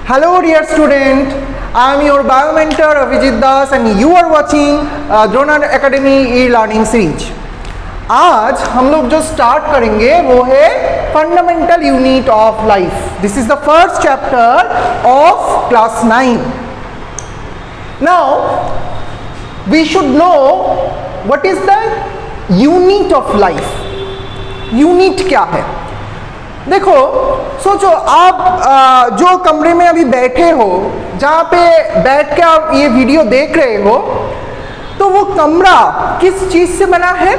Hello dear student, I am your bio mentor Abhijit Das and you are watching Droner Academy e-learning series। आज हम लोग जो start करेंगे वो है fundamental unit of life. This is the first chapter of class 9। Now we should know what is the unit of life. Unit क्या है? देखो, सोचो आप जो कमरे में अभी बैठे हो, जहाँ पे बैठ के आप ये वीडियो देख रहे हो, तो वो कमरा किस चीज से बना है?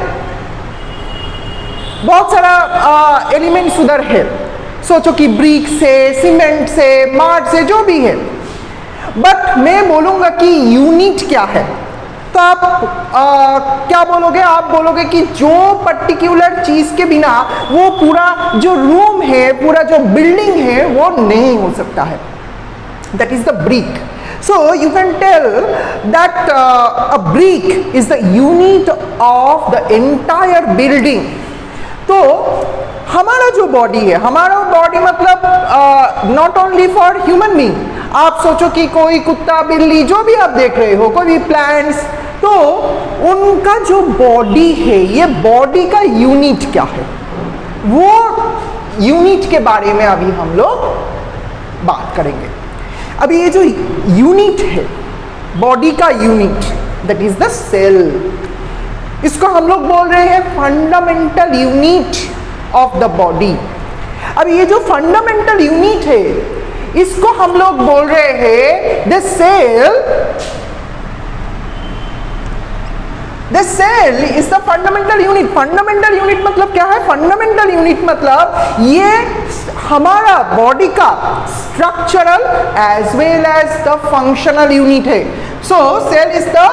बहुत सारा एलिमेंट्स उधर है। सोचो कि ब्रिक से, सीमेंट से, मार्ट से, जो भी है। बट मैं बोलूँगा कि यूनिट क्या है, तो आप क्या बोलोगे? आप बोलोगे कि जो पर्टिकुलर चीज के बिना वो पूरा जो रूम है, पूरा जो बिल्डिंग है, वो नहीं हो सकता है। That is the brick. So you can tell that a brick is the unit of the entire building. तो हमारा जो बॉडी है, हमारा बॉडी मतलब not only for human being. आप सोचो कि कोई कुत्ता, बिल्ली, जो भी आप देख रहे हो, कोई भी प्लांट्स, तो उनका जो बॉडी है, ये बॉडी का यूनिट क्या है, वो यूनिट के बारे में अभी हम लोग बात करेंगे। अभी ये जो यूनिट है, बॉडी का unit, that is the cell. इसको हम लोग बोल रहे हैं fundamental unit of the body. अब ये जो फंडामेंटल यूनिट है, इसको हम लोग बोल रहे हैं the cell. The cell is the fundamental unit. Fundamental unit मतलब क्या है? फंडामेंटल यूनिट मतलब ये हमारा बॉडी का structural as well as the functional unit है। So cell is the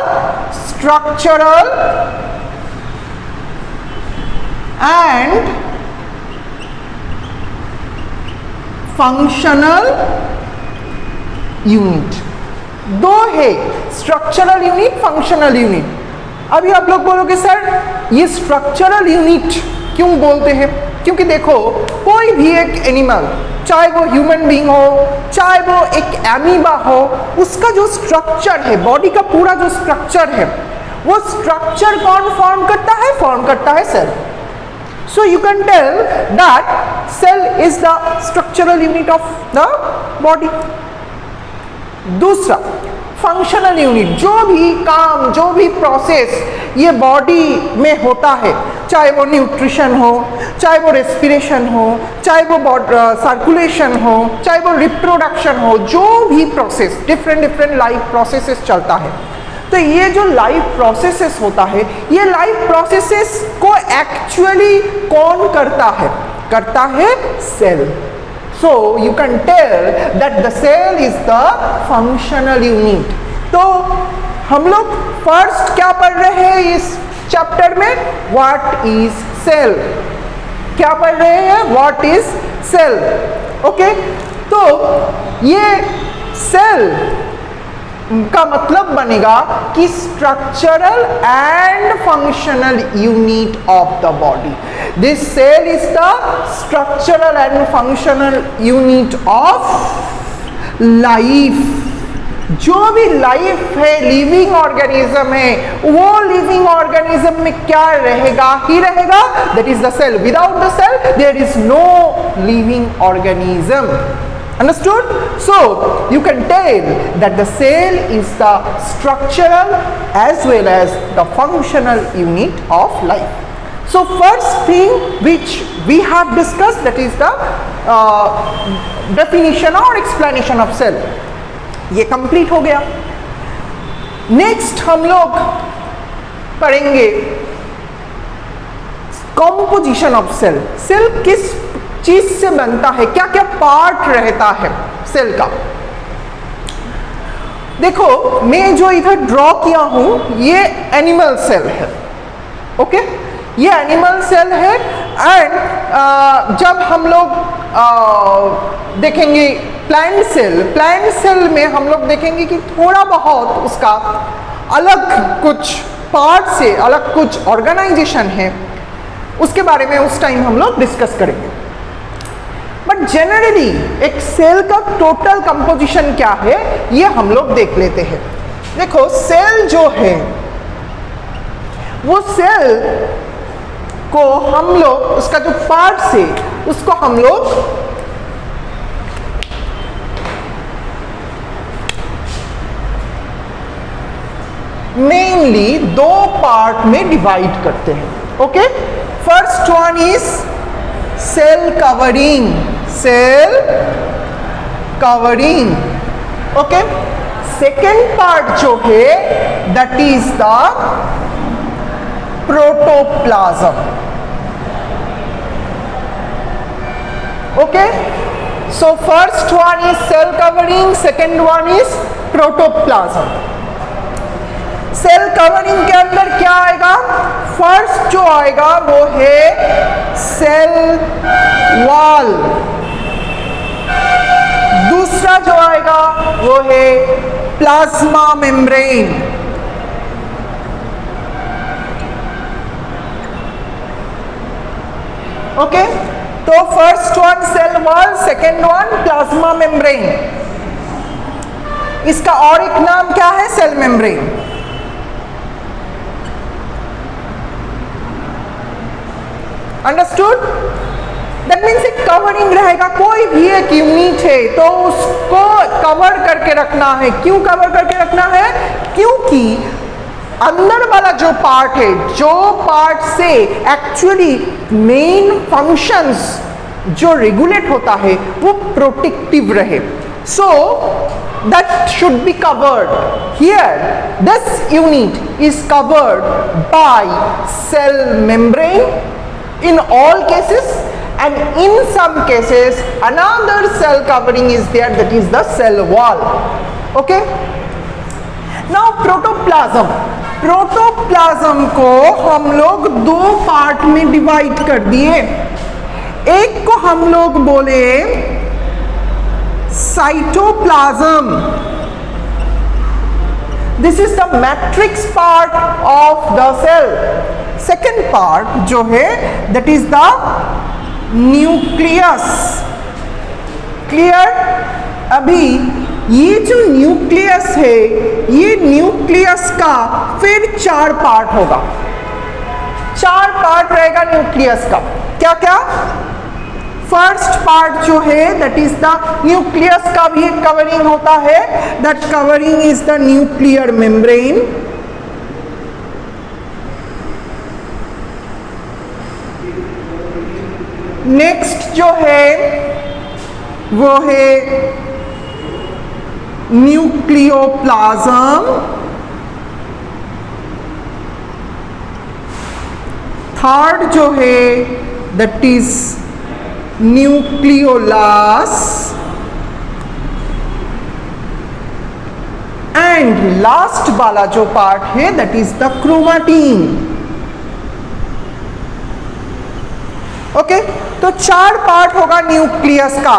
structural and functional unit. दो है, स्ट्रक्चरल यूनिट, फंक्शनल यूनिट। अभी आप लोग बोलोगे सर ये स्ट्रक्चरल यूनिट क्यों बोलते हैं? क्योंकि देखो, कोई भी एक एनिमल, चाहे वो ह्यूमन बीइंग हो, चाहे वो एक एमीबा हो, उसका जो स्ट्रक्चर है, बॉडी का पूरा जो स्ट्रक्चर है, वो स्ट्रक्चर कौन फॉर्म करता है? फॉर्म करता है cell. So you can tell that cell is the structural unit of the body. दूसरा, फंक्शनल यूनिट। जो भी काम, जो भी प्रोसेस ये बॉडी में होता है, चाहे वो न्यूट्रिशन हो, चाहे वो रेस्पिरेशन हो, चाहे वो सर्कुलेशन हो, चाहे वो रिप्रोडक्शन हो, जो भी प्रोसेस, डिफरेंट लाइफ प्रोसेसेस चलता है। तो ये जो लाइफ प्रोसेसेस होता है, ये लाइफ प्रोसेसेस को एक्चुअली कौन करता है? करता है cell. So you can tell that the cell is the functional unit. तो हम लोग फर्स्ट क्या पढ़ रहे हैं इस चैप्टर में? What is cell. क्या पढ़ रहे हैं? What is cell. ओके, तो ये सेल का मतलब बनेगा कि structural and functional unit of the body. This cell is the structural and functional unit of life. जो भी लाइफ है, लिविंग ऑर्गेनिज्म है, वो लिविंग ऑर्गेनिज्म में क्या रहेगा? ही रहेगा, that is the cell. Without the cell there is no living organism. Understood? So you can tell that the cell is the structural as well as the functional unit of life. So first thing which we have discussed, that is the definition or explanation of cell. ये complete हो गया। Next हम लोग पढ़ेंगे composition of cell. Cell किस चीज से बनता है, क्या क्या पार्ट रहता है सेल का? देखो, मैं जो इधर ड्रॉ किया हूं, ये एनिमल सेल है। ओके, ये एनिमल सेल है। एंड जब हम लोग देखेंगे प्लांट सेल में हम लोग देखेंगे कि थोड़ा बहुत उसका अलग कुछ पार्ट से अलग कुछ ऑर्गेनाइजेशन है, उसके बारे में उस टाइम हम लोग डिस्कस करेंगे। बट जनरली एक सेल का टोटल कंपोजिशन क्या है ये हम लोग देख लेते हैं। देखो सेल जो है वो सेल को हम लोग उसका जो पार्ट्स है उसको हम लोग मेनली दो पार्ट में डिवाइड करते हैं। Okay, first one is cell covering, cell covering. Okay, second part जो है that is the protoplasm. Okay, so first one is cell covering, second one is protoplasm. Cell covering के अंदर क्या आएगा? फर्स्ट जो आएगा वो है सेल वॉल, दूसरा जो आएगा वो है प्लाज्मा मेम्ब्रेन। ओके, तो first one cell wall, second one plasma membrane. इसका और एक नाम क्या है? Cell membrane. Understood? That means एक कवरिंग रहेगा। कोई भी एक यूनिट है तो उसको कवर करके रखना है। क्यों कवर करके रखना है? क्योंकि अंदर वाला जो पार्ट है, जो पार्ट से एक्चुअली मेन फंक्शंस जो रेगुलेट होता है वो प्रोटेक्टिव रहे, so that should be covered. Here this unit is covered by cell membrane in all cases, and in some cases another cell covering is there, that is the cell wall. Okay, now protoplasm, protoplasm को हम लोग दो part में divide कर दिए। एक को हम लोग बोले cytoplasm, this is the matrix part of the cell. Second part जो है that is the nucleus. Clear? अभी ये जो न्यूक्लियस है, ये न्यूक्लियस का फिर चार पार्ट होगा, चार पार्ट रहेगा न्यूक्लियस का। क्या क्या? फर्स्ट पार्ट जो है दैट इज द न्यूक्लियस का भी एक कवरिंग होता है, that covering is the nuclear membrane. Next जो है वो है न्यूक्लियोप्लाज्म। थर्ड जो है that is nucleolus, and last वाला जो पार्ट है that is the chromatin. Okay, तो चार पार्ट होगा न्यूक्लियस का,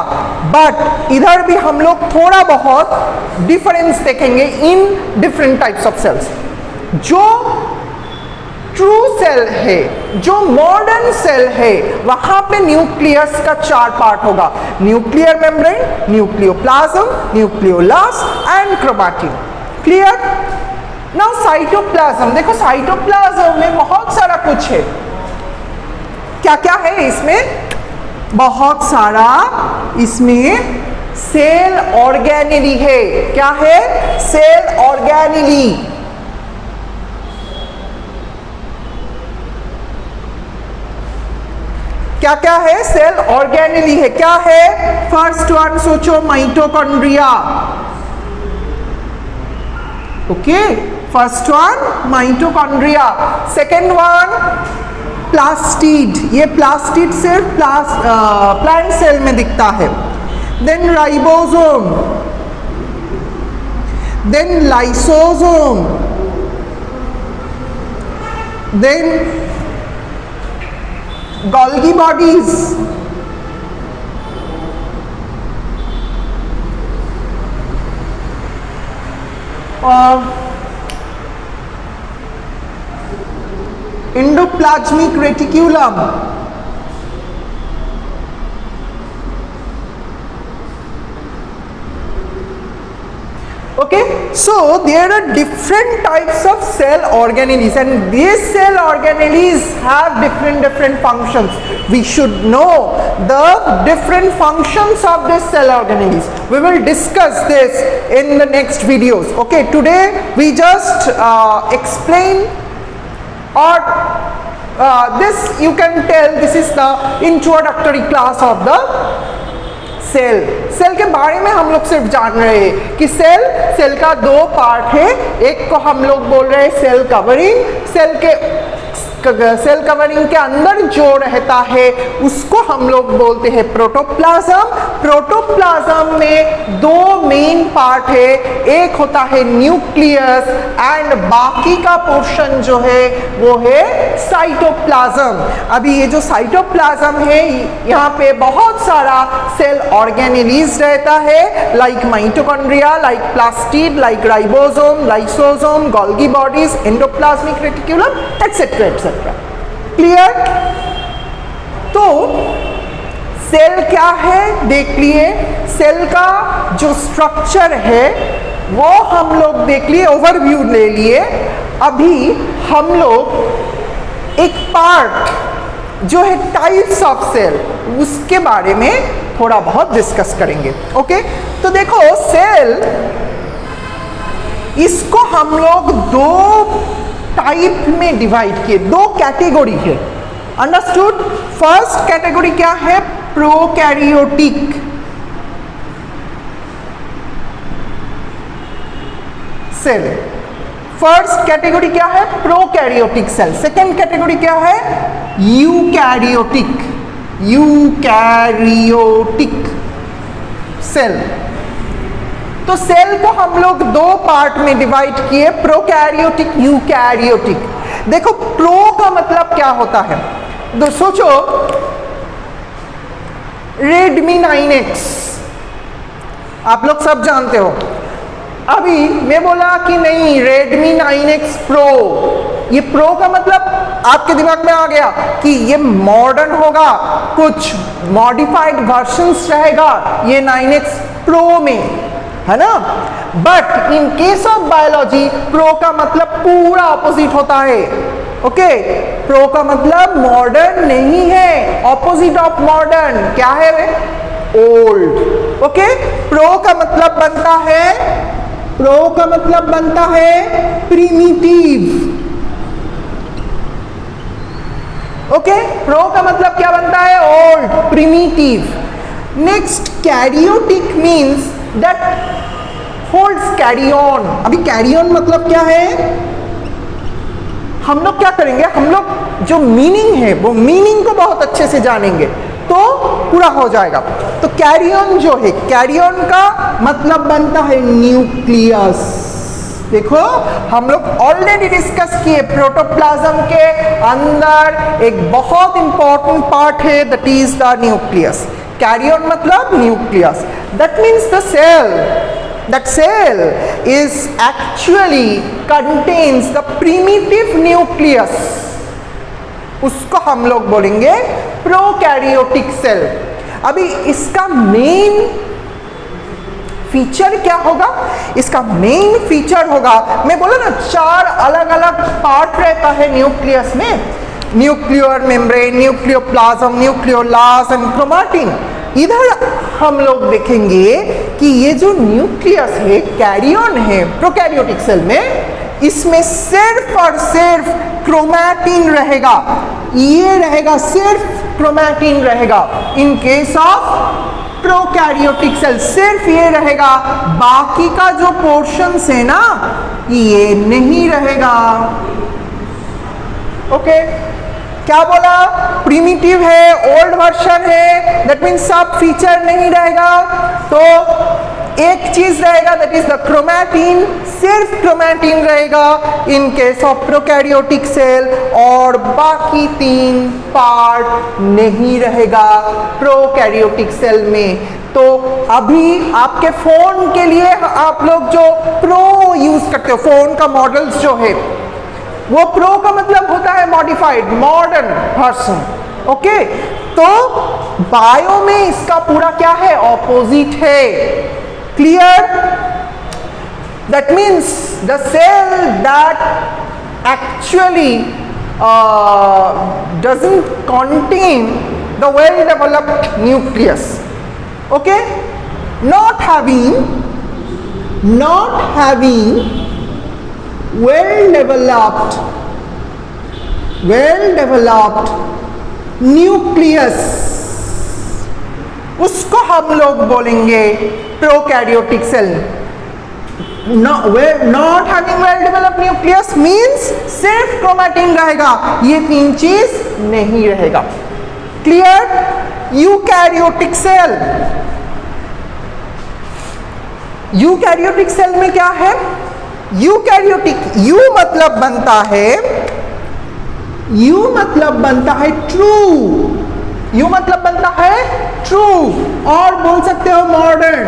बट इधर भी हम लोग थोड़ा बहुत डिफरेंस देखेंगे in different types of cells. जो ट्रू सेल है, जो मॉडर्न सेल है, वहां पे न्यूक्लियस का चार पार्ट होगा, nuclear membrane, nucleoplasm, nucleolus and chromatin. Clear? Now cytoplasm, देखो साइटोप्लाज्म में बहुत सारा कुछ है। क्या क्या है इसमें? बहुत सारा इसमें सेल ऑर्गेनेली है। क्या है? Cell organelle. क्या क्या है? सेल ऑर्गेनेली है। क्या है? फर्स्ट वन सोचो, mitochondria. Okay, first one mitochondria. Second one plastid, ये प्लास्टिड सिर्फ प्लांट सेल में दिखता है। Then ribosome, then lysosome, then Golgi bodies, और endoplasmic reticulum, Okay, so there are different types of cell organelles, and these cell organelles have different functions. We should know the different functions of these cell organelles. We will discuss this in the next videos. Okay, today we just explain, or this you can tell this is the introductory class of the cell के बारे में हम लोग सिर्फ जान रहे हैं कि सेल का दो पार्ट है। एक को हम लोग बोल रहे हैं सेल कवरिंग। सेल कवरिंग के अंदर जो रहता है उसको हम लोग बोलते हैं प्रोटोप्लाज्म। प्रोटोप्लाज्म में दो मेन पार्ट है, एक होता है न्यूक्लियस एंड बाकी का पोर्शन जो है वो है साइटोप्लाज्म। अभी ये जो साइटोप्लाज्म है यहाँ पे बहुत सारा सेल ऑर्गेनेलीज रहता है, like mitochondria, like plastid, like ribosome, lysosome, Golgi bodies, endoplasmic reticulum, etcetera etcetera. Clear? तो सेल क्या है देख लिए। सेल का जो स्ट्रक्चर है वो हम लोग देख लिए, ओवरव्यू ले लिए। अभी हम लोग एक पार्ट जो है टाइप्स ऑफ सेल, उसके बारे में थोड़ा बहुत डिस्कस करेंगे। ओके, तो देखो सेल, इसको हम लोग दो टाइप में डिवाइड किए, दो कैटेगरी है। अंडरस्टूड? फर्स्ट कैटेगरी क्या है? Prokaryotic cell. फर्स्ट कैटेगरी क्या है? Prokaryotic cell. सेकेंड कैटेगरी क्या है? Eukaryotic cell. तो सेल को हम लोग दो पार्ट में डिवाइड किए, प्रोकैरियोटिक, यूकैरियोटिक। देखो प्रो का मतलब क्या होता है? तो सोचो रेडमी 9X आप लोग सब जानते हो। अभी मैं बोला कि नहीं रेडमी 9X प्रो, ये प्रो का मतलब आपके दिमाग में आ गया कि ये मॉडर्न होगा, कुछ मॉडिफाइड वर्जन्स रहेगा ये 9X प्रो में, है ना। But in case of biology pro का मतलब पूरा ऑपोजिट होता है। ओके, प्रो का मतलब मॉडर्न नहीं है, ऑपोजिट ऑफ मॉडर्न क्या है? ओल्ड। ओके, प्रो का मतलब बनता है प्रिमिटिव। ओके, प्रो का मतलब क्या बनता है? Old, primitive. Next karyotic means that holds carry on. अभी कैरी ऑन मतलब क्या है? हम लोग क्या करेंगे, हम लोग जो मीनिंग है वो मीनिंग को बहुत अच्छे से जानेंगे तो पूरा हो जाएगा। तो कैरी ऑन जो है, कैरी ऑन का मतलब बनता है न्यूक्लियस। देखो हम लोग ऑलरेडी डिस्कस किए, प्रोटोप्लाज्म के अंदर एक बहुत इंपॉर्टेंट पार्ट है, that is the nucleus. Carry on मतलब nucleus. That means the cell, that cell is actually contains the primitive nucleus, उसको हम लोग बोलेंगे प्रोकैरियोटिक सेल। अभी इसका मेन फीचर क्या होगा? इसका मेन फीचर होगा, मैं बोला ना चार अलग अलग पार्ट रहता है न्यूक्लियस में, nuclear membrane, nucleoplasm, nucleolus and chromatin. इधर हम लोग देखेंगे कि ये जो न्यूक्लियस है, कैरियन है प्रोकैरियोटिक सेल में, इसमें सिर्फ और सिर्फ क्रोमैटिन रहेगा। ये रहेगा, सिर्फ क्रोमैटिन रहेगा। In case of prokaryotic cell सिर्फ ये रहेगा, बाकी का जो पोर्शंस है ना ये नहीं रहेगा। ओके, क्या बोला? प्रिमिटिव है, ओल्ड वर्जन है, दैट मीन्स सब फीचर नहीं रहेगा। तो एक चीज रहेगा, दैट इज द क्रोमैटिन, सिर्फ क्रोमैटिन रहेगा in case of prokaryotic cell, और बाकी तीन पार्ट नहीं रहेगा प्रोकैरियोटिक सेल में। तो अभी आपके फोन के लिए आप लोग जो प्रो यूज करते हो, फोन का मॉडल्स जो है वो प्रो का मतलब होता है मॉडिफाइड, मॉडर्न वर्जन। ओके, तो बायो में इसका पूरा क्या है? ऑपोजिट है। Clear? That means the cell that actually doesn't contain the well developed nucleus. Okay, not having well developed nucleus, उसको हम लोग बोलेंगे prokaryotic cell. not having well developed nucleus means सिर्फ क्रोमैटिन रहेगा, ये तीन चीज नहीं रहेगा. Clear? Eukaryotic cell, eukaryotic cell में क्या है? यूकैरियोटिक, यू मतलब बनता है ट्रू, यू मतलब बनता है ट्रू, और बोल सकते हो मॉडर्न.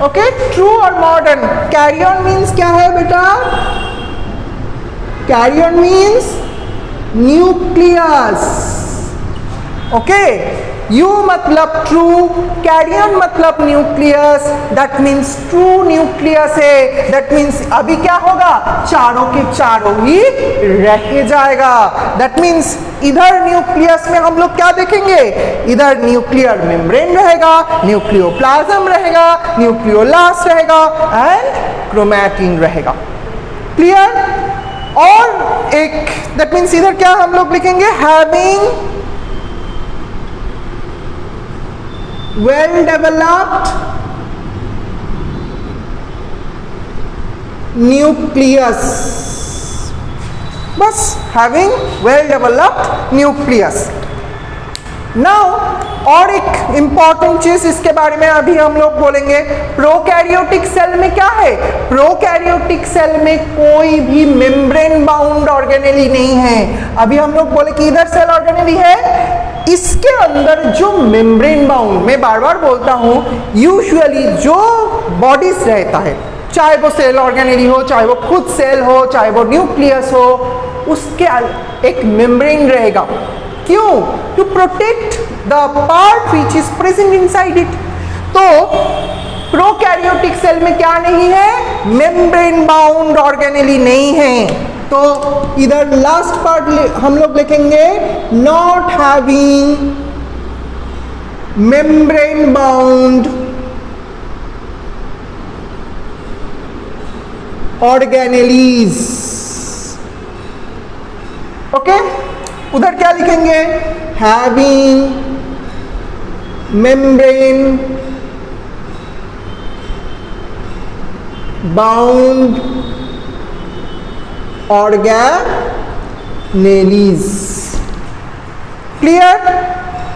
ओके, ट्रू और मॉडर्न. कैरियन मीन्स क्या है बेटा? Karyon means nucleus. Okay, eu मतलब ट्रू, कैरियन मतलब nucleus. That means true nucleus है. दैट मीन्स अभी क्या होगा? चारों के चारों ही रह जाएगा. दैट मीन्स इधर न्यूक्लियस में हम लोग क्या देखेंगे? इधर न्यूक्लियर मेम्ब्रेन रहेगा, न्यूक्लियोप्लाज्म रहेगा, न्यूक्लियोलास्ट रहेगा एंड क्रोमैटिन रहेगा. क्लियर? और एक, दैट मीन्स इधर क्या हम लोग लिखेंगे? Having well developed nucleus. बस having well developed nucleus. Now और एक इंपॉर्टेंट चीज इसके बारे में अभी हम लोग बोलेंगे. प्रोकैरियोटिक सेल में क्या है? प्रोकैरियोटिक सेल में कोई भी मेम्ब्रेन बाउंड ऑर्गेनेली नहीं है. अभी हम लोग बोले कि इधर सेल ऑर्गेनेली है, इसके अंदर जो मेम्ब्रेन बाउंड, मैं बार बार बोलता हूं, यूजुअली जो बॉडीज रहता है, चाहे वो सेल ऑर्गेनेली हो, चाहे वो खुद सेल हो, चाहे वो न्यूक्लियस हो, उसके एक मेम्ब्रेन रहेगा. क्यों? To protect the part which is present inside it. तो प्रोकैरियोटिक सेल में क्या नहीं है? मेम्ब्रेन बाउंड ऑर्गेनेली नहीं है. तो इधर लास्ट पार्ट हम लोग लिखेंगे not having membrane bound organelles. Okay, उधर क्या लिखेंगे? Having membrane bound organelles. Clear?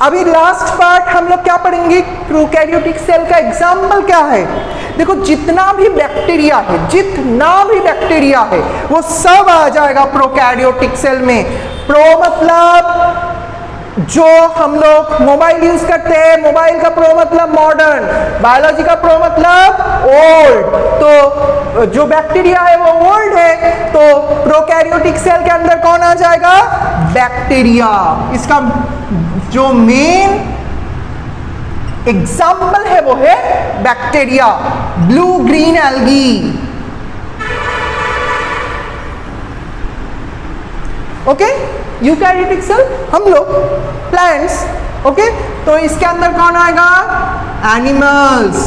अभी लास्ट पार्ट हम लोग क्या पढ़ेंगे? प्रोकैरियोटिक सेल का एग्जाम्पल क्या है? देखो, जितना भी बैक्टीरिया है वो सब आ जाएगा प्रोकैरियोटिक सेल में. प्रो मतलब जो हम लोग मोबाइल यूज करते हैं, मोबाइल का प्रो मतलब मॉडर्न, बायोलॉजी का प्रो मतलब ओल्ड. तो जो बैक्टीरिया है वो ओल्ड है, तो प्रोकैरियोटिक सेल के अंदर कौन आ जाएगा? बैक्टीरिया. इसका जो मेन एग्जाम्पल है वो है bacteria, blue green algae. Okay, eukaryotic cell हम लोग प्लांट्स. ओके, तो इसके अंदर कौन आएगा? Animals,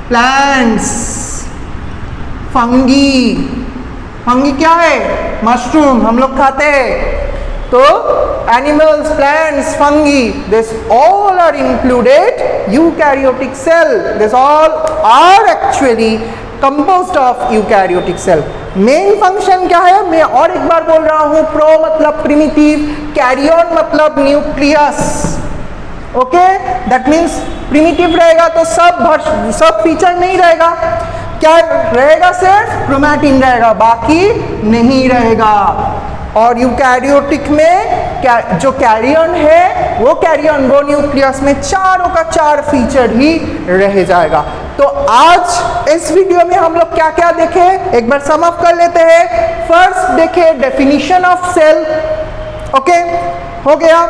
plants, fungi. फंगी क्या है? मशरूम, हम लोग खाते हैं. तो animals, plants, fungi, this all are included eukaryotic cell. This all are actually composed of eukaryotic cell. Main function क्या है? मैं और एक बार बोल रहा हूं. प्रो मतलब प्रिमिटिव, कैरियन मतलब nucleus. Okay, that means primitive रहेगा तो सब फीचर नहीं रहेगा. क्या रहेगा? सिर्फ क्रोमैटिन रहेगा, बाकी नहीं रहेगा. और यूकैरियोटिक में जो कैरियन है वो न्यूक्लियस में चारों का चार फीचर ही रह जाएगा. तो आज इस वीडियो में हम लोग क्या क्या देखे एक बार सम अप कर लेते हैं. फर्स्ट देखे डेफिनेशन ऑफ सेल. ओके, हो गया.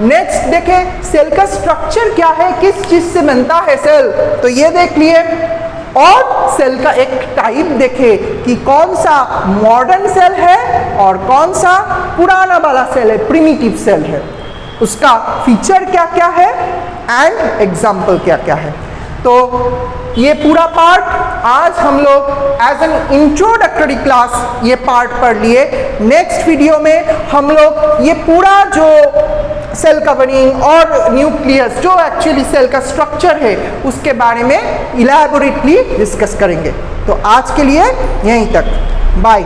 नेक्स्ट देखें सेल का स्ट्रक्चर क्या है, किस चीज से बनता है सेल, तो ये देख लिए। और सेल का एक टाइप देखे कि कौन सा मॉडर्न सेल है और कौन सा पुराना वाला सेल है, प्रिमिटिव सेल है, उसका फीचर क्या क्या है एंड एग्जाम्पल क्या क्या है। तो ये पूरा पार्ट आज हम लोग एज एन इंट्रोडक्टरी क्लास ये पार्ट पढ़ लिए। नेक्स्ट वीडियो में हम लोग ये पूरा जो सेल कवरिंग और न्यूक्लियस जो एक्चुअली सेल का स्ट्रक्चर है उसके बारे में इलैबोरेटली डिस्कस करेंगे। तो आज के लिए यहीं तक, बाय।